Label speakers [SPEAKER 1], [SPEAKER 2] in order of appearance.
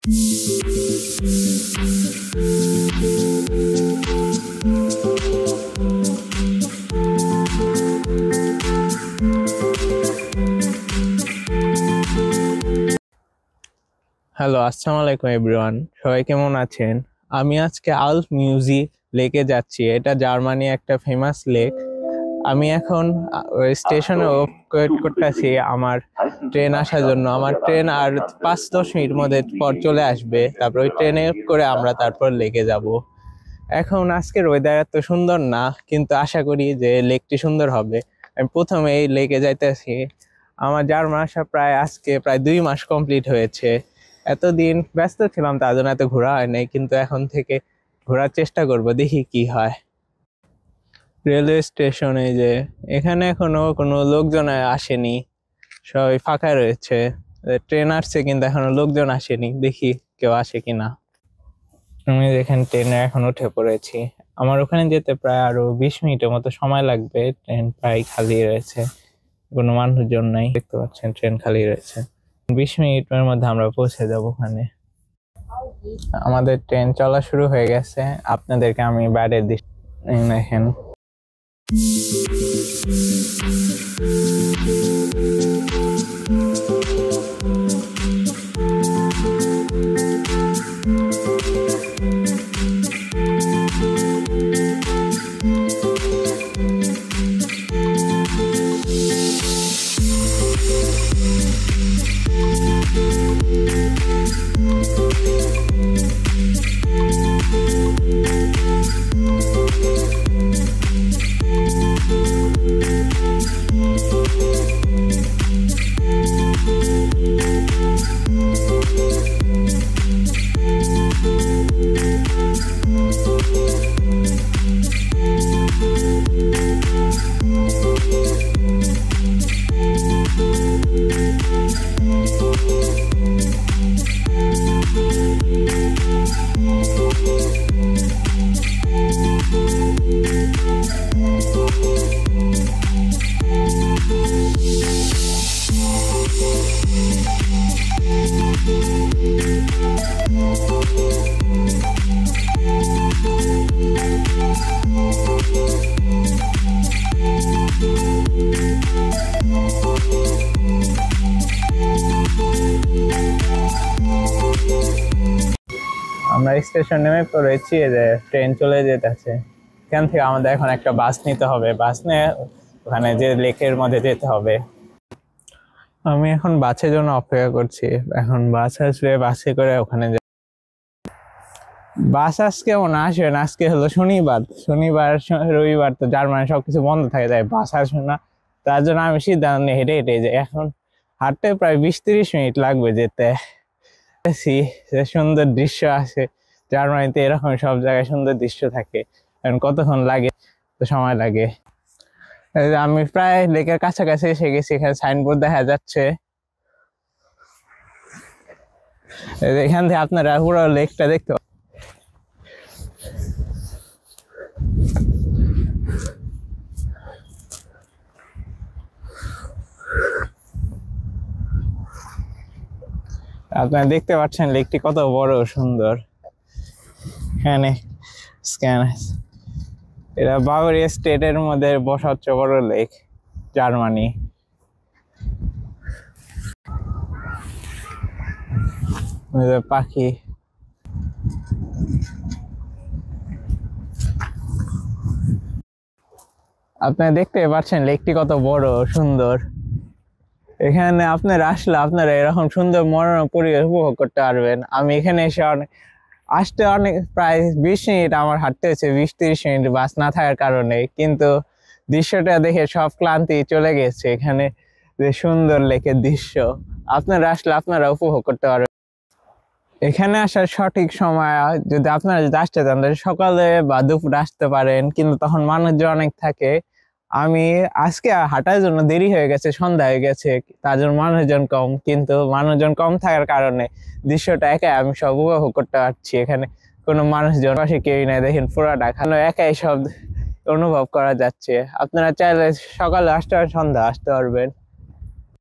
[SPEAKER 1] Hello, আসসালামু আলাইকুম everyone. সবাই কেমন আছেন? আমি আজকে আল্প মিউজি লেকে যাচ্ছি। এটা জার্মানি একটা ফেমাস লেক। আমি এখন স্টেশনে ওয়েট করতেছি আমার ট্রেন আসার জন্য। আমার ট্রেন আর 5-10 মিনিট মধ্যে পর চলে আসবে। তারপর ওই ট্রেনে করে আমরা তারপর লেকে যাব। এখন আজকের ওয়েদার এত সুন্দর না, কিন্তু আশা করি যে লেকটি সুন্দর হবে। আমি প্রথমে এই লেকে যাইতেছি। আমার জার্মান আসা আজকে প্রায় 2 মাস কমপ্লিট হয়েছে। এতদিন ব্যস্ত ছিলাম, তার জন্য এত ঘোরা হয় নাই, কিন্তু এখন থেকে ঘোরার চেষ্টা করব, দেখি কি হয়। রেলওয়ে স্টেশনে যে এখানে এখনো কোনো লোকজন আসেনি, সবাই ফাঁকা রয়েছে। ট্রেন আসছে কিন্তু এখনো লোকজন আসেনি, দেখি কেউ আসে কিনা। আমি এখানে ট্রেনে এখন উঠে পড়েছি। আমার ওখানে যেতে প্রায় আরো 20 মিনিটের মতো সময় লাগবে। ট্রেন প্রায় খালি রয়েছে, কোনো মানুষজন নাই। দেখতে পাচ্ছেন ট্রেন খালি রয়েছে। 20 মিনিটের মধ্যে আমরা পৌঁছে যাব ওখানে। আমাদের ট্রেন চলা শুরু হয়ে গেছে। আপনাদেরকে আমি বাইরের দৃশ্য দেখেন। আমরা স্টেশন নেমে পড়েছি, যে ট্রেন চলে যেতেছে। এখান থেকে আমাদের এখন একটা বাস নিতে হবে। বাস নিয়ে ওখানে যে লেকের মধ্যে যেতে হবে। আমি এখন বাসের জন্য অপেক্ষা করছি। এখন বাস আসবে, বাসে করে ওখানে বাস আজকে আসবে না। আজকে হলো শনিবার, রবিবার তো জার্মানি সবকিছু বন্ধ থাকে, তাই বাস আসবে না। তার জন্য আমি সিদ্ধান্ত নিয়ে হেঁটে হেঁটে যাই। এখন হাঁটতে প্রায় 20-30 মিনিট লাগবে যেতে। সুন্দর দৃশ্য আছে জার্মানিতে, এরকম সব জায়গায় সুন্দর দৃশ্য থাকে। এখন কতক্ষণ লাগে, তো সময় লাগে। আমি প্রায় লেকের কাছাকাছি এসে গেছি। এখানে সাইনবোর্ড দেখা যাচ্ছে। এখান থেকে আপনারা পুরো লেকটা দেখতে আপনারা দেখতে পাচ্ছেন লেকটি কত বড় সুন্দর। এখানে স্ক্যান, এটা বাভারিয়া স্টেটের মধ্যে সবচেয়ে বড় লেক জার্মানি। পাখি, আপনারা দেখতে পাচ্ছেন লেকটি কত বড় সুন্দর। এখানে আপনারা আসলে আপনারা এরকম সুন্দর মনোরম পরিবেশ উপভোগ করতে পারবেন। আমি এখানে এসে আসতে প্রায় 20 মিনিট আমার হাঁটতে হয়েছে, 20-30 মিনিট বাস না থাকার কারণে, কিন্তু দৃশ্যটা দেখে সব ক্লান্তি চলে গেছে। এখানে যে সুন্দর লেকের দৃশ্য, আপনারা আসলে আপনারা উপভোগ করতে পারবেন। এখানে আসার সঠিক সময় যদি আপনারা আসতে চান তাহলে সকালে বা দুপুরে আসতে পারেন, কিন্তু তখন মানুষজন অনেক থাকে। আমি আজকে হাঁটার জন্য দেরি হয়ে গেছে, সন্ধ্যা হয়ে গেছে, তার জন্য মানুষজন কম। কিন্তু মানুষজন কম থাকার কারণে দৃশ্যটা একাই আমি সব উপভোগ করতে পারছি। এখানে কোনো মানুষজন পাশে কেউই নাই, দেখেন পুরাটা একাই সব অনুভব করা যাচ্ছে। আপনারা চাইলে সকালে আসতে পারেন, সন্ধ্যা আসতে পারবেন।